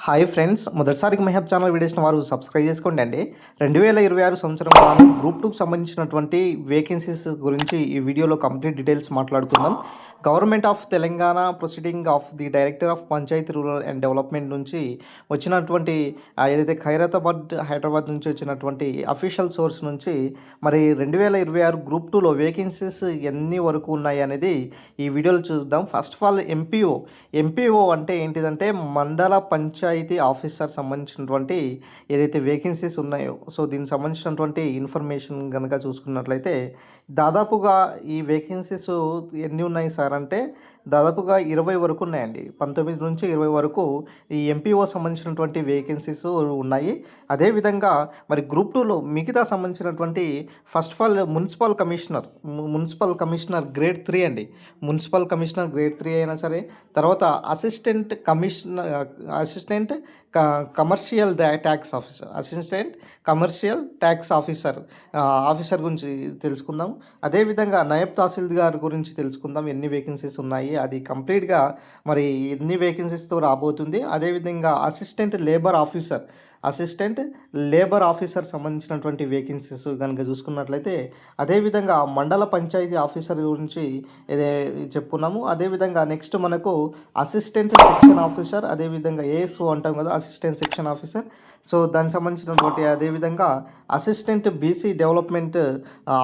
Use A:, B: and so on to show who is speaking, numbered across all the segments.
A: Hi friends, మొదటిసారికి మహబ్ channel వీడియోస్ని వారు subscribe చేసుకోండి అండి. 2026 సంవత్సరం గ్రూప్ 2కి సంబంధించినటువంటి వేకెన్సీస్ గురించి ఈ వీడియోలో కంప్లీట్ డీటెయిల్స్ మాట్లాడుకుందాం. Government of Telangana proceeding of the director of Panchayati rural and development నుంచి వచ్చినటువంటి ఏదైతే హైదరాబాద్ నుంచి వచ్చినటువంటి అఫీషియల్ సోర్స్ నుంచి మరి 2026 గ్రూప్ 2లో వేకెన్సీస్ ఎన్ని వరకు ఉన్నాయి అనేది ఈ వీడియోలో చూద్దాం. ఫస్ట్ ఆఫ్ ఆల్ ఎంపీఓ అంటే ఏంటిదంటే మండల పంచాయతీ ఆఫీసర్ సంబంధించినటువంటి ఏదైతే వేకెన్సీస్ ఉన్నాయో, సో దీనికి సంబంధించినటువంటి ఇన్ఫర్మేషన్ కనుక చూసుకున్నట్లయితే దాదాపుగా ఈ వేకెన్సీస్ ఎన్ని ఉన్నాయి సార్ అంటే దాదాపుగా 20 వరకు ఉన్నాయండి. 19 నుంచి 20 వరకు ఈ ఎంపీఓ సంబంధించినటువంటి వేకెన్సీస్ ఉన్నాయి. అదేవిధంగా మరి గ్రూప్ 2లో మిగతా సంబంధించినటువంటి first of all municipal commissioner grade 3 అండి. మున్సిపల్ కమిషనర్ గ్రేడ్ 3 అయినా సరే, తర్వాత అసిస్టెంట్ కమర్షియల్ ట్యాక్స్ ఆఫీసర్ గురించి తెలుసుకుందాం. అదేవిధంగా నాయబ్ తహసీల్దార్ గురించి తెలుసుకుందాం, ఎన్ని వేకెన్సీస్ ఉన్నాయి, అది కంప్లీట్గా మరి ఎన్ని వేకెన్సీస్తో రాబోతుంది. అదేవిధంగా అసిస్టెంట్ లేబర్ ఆఫీసర్ సంబంధించినటువంటి వేకెన్సీస్ కనుక చూసుకున్నట్లయితే, అదేవిధంగా మండల పంచాయతీ ఆఫీసర్ గురించి ఇదే చెప్పుకున్నాము. అదేవిధంగా నెక్స్ట్ మనకు అసిస్టెంట్ సెక్షన్ ఆఫీసర్, అదేవిధంగా ఏఎస్ఓ అంటాం కదా, అసిస్టెంట్ సెక్షన్ ఆఫీసర్, సో దానికి సంబంధించినటువంటి అదేవిధంగా అసిస్టెంట్ బీసీ డెవలప్మెంట్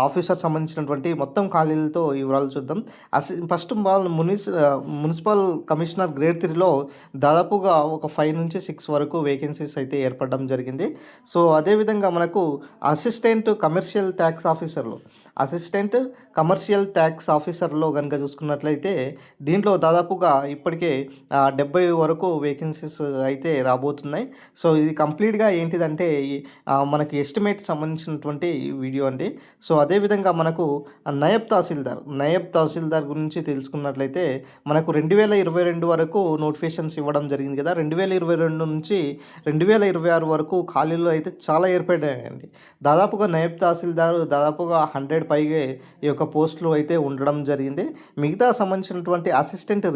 A: ఆఫీసర్ సంబంధించినటువంటి మొత్తం ఖాళీలతో వివరాలు చూద్దాం. ఫస్ట్ మున్సిపల్ కమిషనర్ గ్రేడ్ 3లో దాదాపుగా ఒక 5 నుంచి 6 వరకు వేకెన్సీస్ అయితే ఏర్పడడం జరిగింది. సో అదేవిధంగా మనకు అసిస్టెంట్ కమర్షియల్ ట్యాక్స్ ఆఫీసర్లో కనుక చూసుకున్నట్లయితే దీంట్లో దాదాపుగా ఇప్పటికే 70 వరకు వేకెన్సీస్ అయితే రాబోతున్నాయి. సో ఇది కంప్లీట్గా ఏంటిదంటే మనకి ఎస్టిమేట్ సంబంధించినటువంటి వీడియో అండి. సో అదేవిధంగా మనకు నాయబ్ తహసీల్దార్ గురించి తెలుసుకున్నట్లయితే మనకు 2022 వరకు నోటిఫికేషన్స్ ఇవ్వడం జరిగింది కదా. 2022 నుంచి 2026 వరకు ఖాళీలు అయితే చాలా ఏర్పడ్డాయండి. దాదాపుగా నాయబ్ తహసీల్దార్ దాదాపుగా 100 పైగా ఈ యొక్క పోస్టులు అయితే ఉండడం జరిగింది. మిగతా సంబంధించినటువంటి అసిస్టెంట్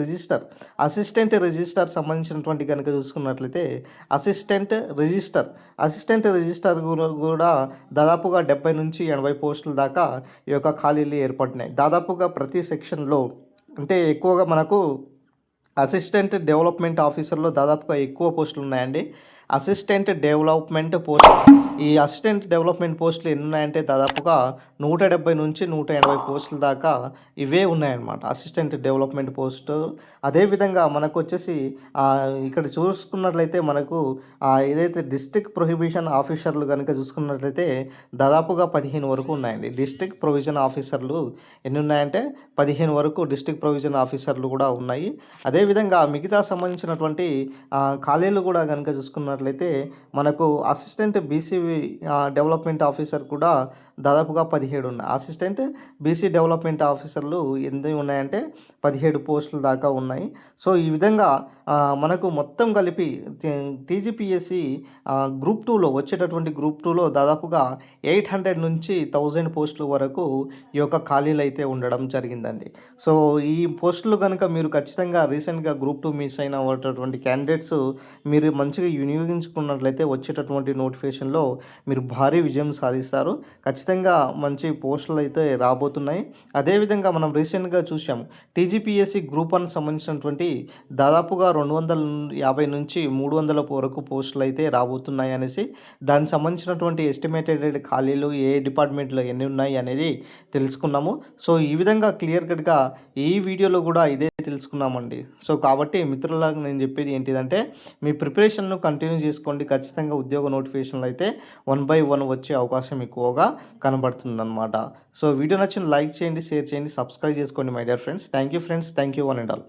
A: రిజిస్టర్ సంబంధించినటువంటి కనుక చూసుకున్నట్లయితే అసిస్టెంట్ రిజిస్టర్ కూడా దాదాపుగా 70 నుంచి 80 పోస్టుల దాకా ఈ యొక్క ఖాళీలు ఏర్పడినాయి. దాదాపుగా ప్రతి సెక్షన్లో అంటే ఎక్కువగా మనకు అసిస్టెంట్ డెవలప్మెంట్ ఆఫీసర్లో దాదాపుగా ఎక్కువ పోస్టులు ఉన్నాయండి. అసిస్టెంట్ డెవలప్మెంట్ పోస్టులు ఎన్ని ఉన్నాయంటే దాదాపుగా 170 నుంచి 180 పోస్టుల దాకా ఇవే ఉన్నాయన్నమాట, అసిస్టెంట్ డెవలప్మెంట్ పోస్టు. అదేవిధంగా మనకు వచ్చేసి ఇక్కడ చూసుకున్నట్లయితే మనకు ఏదైతే డిస్ట్రిక్ట్ ప్రొహిబిషన్ ఆఫీసర్లు కనుక చూసుకున్నట్లయితే దాదాపుగా 15 వరకు ఉన్నాయండి. డిస్ట్రిక్ట్ ప్రొవిజన్ ఆఫీసర్లు ఎన్ని ఉన్నాయంటే 15 వరకు డిస్ట్రిక్ట్ ప్రొవిజన్ ఆఫీసర్లు కూడా ఉన్నాయి. అదేవిధంగా మిగతా సంబంధించినటువంటి ఖాళీలు కూడా కనుక చూసుకున్నట్లయితే మనకు అసిస్టెంట్ బీసీ డెవలప్మెంట్ ఆఫీసర్ కూడా దాదాపుగా 17 ఉన్నాయి. అసిస్టెంట్ బీసీ డెవలప్మెంట్ ఆఫీసర్లు ఎన్ని ఉన్నాయంటే 17 పోస్టుల దాకా ఉన్నాయి. సో ఈ విధంగా మనకు మొత్తం కలిపి టీజీపీఎస్సీ గ్రూప్ 2లో దాదాపుగా 800 నుంచి 1000 పోస్టుల వరకు ఈ యొక్క ఖాళీలు అయితే ఉండడం జరిగిందండి. సో ఈ పోస్టులు కనుక మీరు ఖచ్చితంగా రీసెంట్గా గ్రూప్ 2 మిస్ అయినటువంటి క్యాండిడేట్స్ మీరు మంచిగా వినియోగించుకున్నట్లయితే వచ్చేటటువంటి నోటిఫికేషన్లో మీరు భారీ విజయం సాధిస్తారు. ఖచ్చితంగా మంచి పోస్టులు అయితే రాబోతున్నాయి. అదేవిధంగా మనం రీసెంట్గా చూసాము టీజీపీఎస్సీ గ్రూప్ 1 సంబంధించినటువంటి దాదాపుగా 250 నుంచి 300 వరకు పోస్టులు అయితే రాబోతున్నాయి అనేసి, దానికి సంబంధించినటువంటి ఎస్టిమేటెడ్ ఖాళీలు ఏ డిపార్ట్మెంట్లో ఎన్ని ఉన్నాయి అనేది తెలుసుకున్నాము. సో ఈ విధంగా క్లియర్ కట్గా ఈ వీడియోలో కూడా ఇదే తెలుసుకున్నామండి. సో కాబట్టి మిత్రులకు నేను చెప్పేది ఏంటిదంటే మీ ప్రిపరేషన్ను కంటిన్యూ చేసుకోండి. ఖచ్చితంగా ఉద్యోగ నోటిఫికేషన్లు అయితే 1 by 1 వచ్చే అవకాశం ఎక్కువగా కనబడుతుందన్నమాట. సో వీడియో నచ్చిన లైక్ చేయండి, షేర్ చేయండి, సబ్స్క్రైబ్ చేసుకోండి my dear friends. Thank you friends, thank you one and all.